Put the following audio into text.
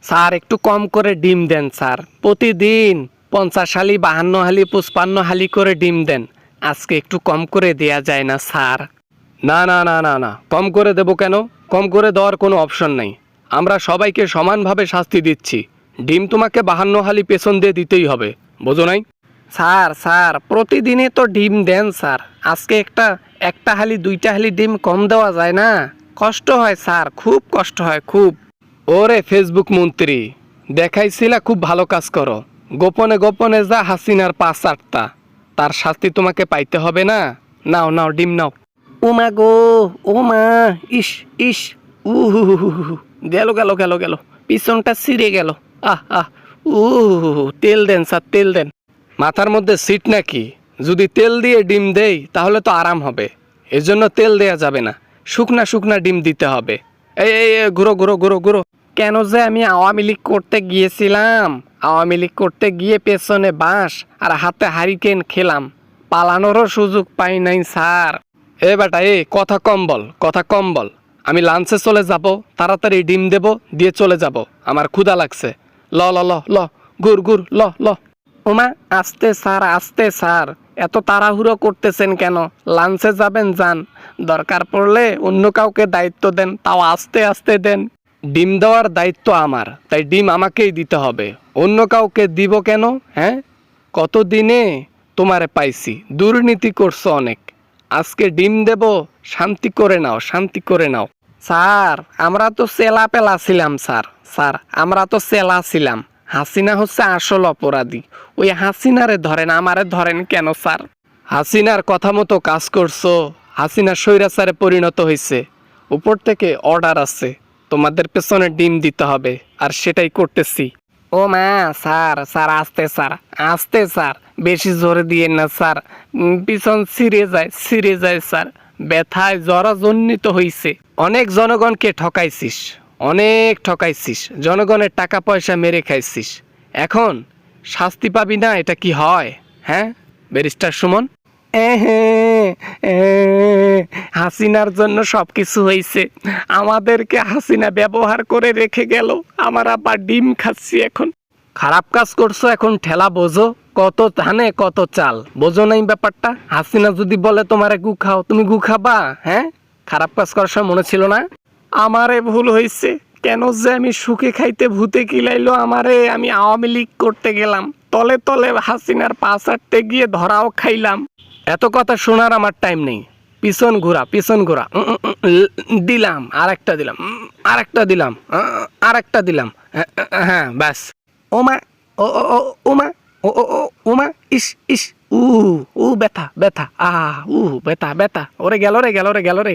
Sir একটু কম করে ডিম দেন স্যার, প্রতিদিন 50 হালি 52 হালি 55 হালি করে ডিম দেন, আজকে একটু কম করে দেয়া যায় না স্যার? না না না না না, কম করে দেব কেন? কম করে দেওয়ার কোনো অপশন নেই। আমরা সবাইকে সমানভাবে শাস্তি দিচ্ছি। ডিম তোমাকে 52 হালি পেছন দিয়ে দিতেই হবে, বোঝো নাই? স্যার স্যার প্রতিদিনই তো ডিম দেন স্যার, আজকে একটা হালি 2টা হালি ডিম কম দেওয়া যায় না? কষ্ট হয় স্যার, খুব কষ্ট হয় খুব। ওরে ফেসবুক মন্ত্রী, দেখাইছিলা খুব ভালো কাজ করো, গোপনে গোপনে যা হাসিনার পাঁচ আটটা, তার শাস্তি তোমাকে পাইতে হবে না? নাও নাও ডিম নাও। ওমা গো, ওমা, ইস ইস, উহু, গেল গেল গেল গেল, পিছনটা ছিঁড়ে গেল। আহ আহ, তেল দেন স্যার, তেল দেন। মাথার মধ্যে সিট নাকি? যদি তেল দিয়ে ডিম দেই তাহলে তো আরাম হবে, এজন্য তেল দেয়া যাবে না, শুকনা শুকনা ডিম দিতে হবে। এই এই এই, ঘুরো ঘুরো ঘুরো ঘুরো। কেন যে আমি আওয়ামী লীগ করতে গিয়েছিলাম, আওয়ামী লীগ করতে গিয়ে পেছনে বাঁশ আর হাতে হারিকেন খেলাম, পালানোরও সুযোগ পাই নাই স্যার। এ বেটা এ, কথা কম বল, কথা কম বল। আমি লাঞ্চে চলে যাব, তাড়াতাড়ি ডিম দেব, দিয়ে চলে যাব, আমার ক্ষুধা লাগছে। ল ল ল ল, ঘুর ঘুর, ল ল। ওমা, আস্তে স্যার, আস্তে স্যার, এত তাড়াহুড়ো করতেছেন কেন? লাঞ্চে যাবেন যান, দরকার পড়লে অন্য কাউকে দায়িত্ব দেন, তাও আস্তে আস্তে দেন। ডিম দেওয়ার দায়িত্ব আমার, তাই ডিম আমাকেই দিতে হবে, অন্য কাউকে দিব কেন? হ্যাঁ, কতদিনে তোমারে পাইছি, দুর্নীতি করছো অনেক, আজকে ডিম দেব, শান্তি করে নাও, শান্তি করে নাও। স্যার আমরা তো চেলা পেলা ছিলাম স্যার, স্যার আমরা তো চেলা ছিলাম, হাসিনা হচ্ছে আসল অপরাধী, ওই হাসিনারে ধরেন, আমারে ধরেন কেন স্যার? হাসিনার কথা মতো কাজ করছো, হাসিনা স্বৈরাচারে পরিণত হয়েছে, উপর থেকে অর্ডার আছে, তোমাদের পেছনে ডিম দিতে হবে, আর সেটাই করতেছি। ও মা, স্যার স্যার আস্তে স্যার, আস্তে স্যার, বেশি জোরে দিয়েন না স্যার, পিছন ছিঁড়ে যায় স্যার, ব্যথায় জরাজন্নিত হইছে। অনেক জনগণকে ঠকাইছিস, অনেক ঠকাইছিস, জনগণের টাকা পয়সা মেরে খাইছিস, এখন শাস্তি পাবি না, এটা কি হয়? হ্যাঁ ব্যারিস্টার সুমন? হাসিনার জন্য সবকিছু হয়েছে, আমাদেরকে হাসিনা ব্যবহার করে রেখে গেল, আমার আবার ডিম খাচ্ছি এখন। খারাপ কাজ করছো, এখন ঠেলা বোঝো, কত ধানে কত চাল, বোঝো নাই ব্যাপারটা? হাসিনা যদি বলে তোমারে গু খাও, তুমি গু খাবা? হ্যাঁ, খারাপ কাজ করার সময় মনে ছিল না? আমারে ভুল হয়েছে, কেন যে আমি সুখে খাইতে ভূতে কিলাইলো আমারে, আমি আওয়ামী লীগ করতে গেলাম, তলে তলে হাসিনার পা চাটতে গিয়ে ধরাও খাইলাম। এত কথা শোনার আমার টাইম নেই, পিছন ঘোরা, পিছন ঘোরা। দিলাম, আরেকটা দিলাম, আরেকটা দিলাম, আরেকটা দিলাম। হ্যাঁ ব্যাস। ওমা, ও ও ও, ওমা, ও ও ও, ওমা, ইস ইস, উ ব্যথা ব্যথা, ব্যথা, ওরে গেল রে, গেল রে, গেল রে।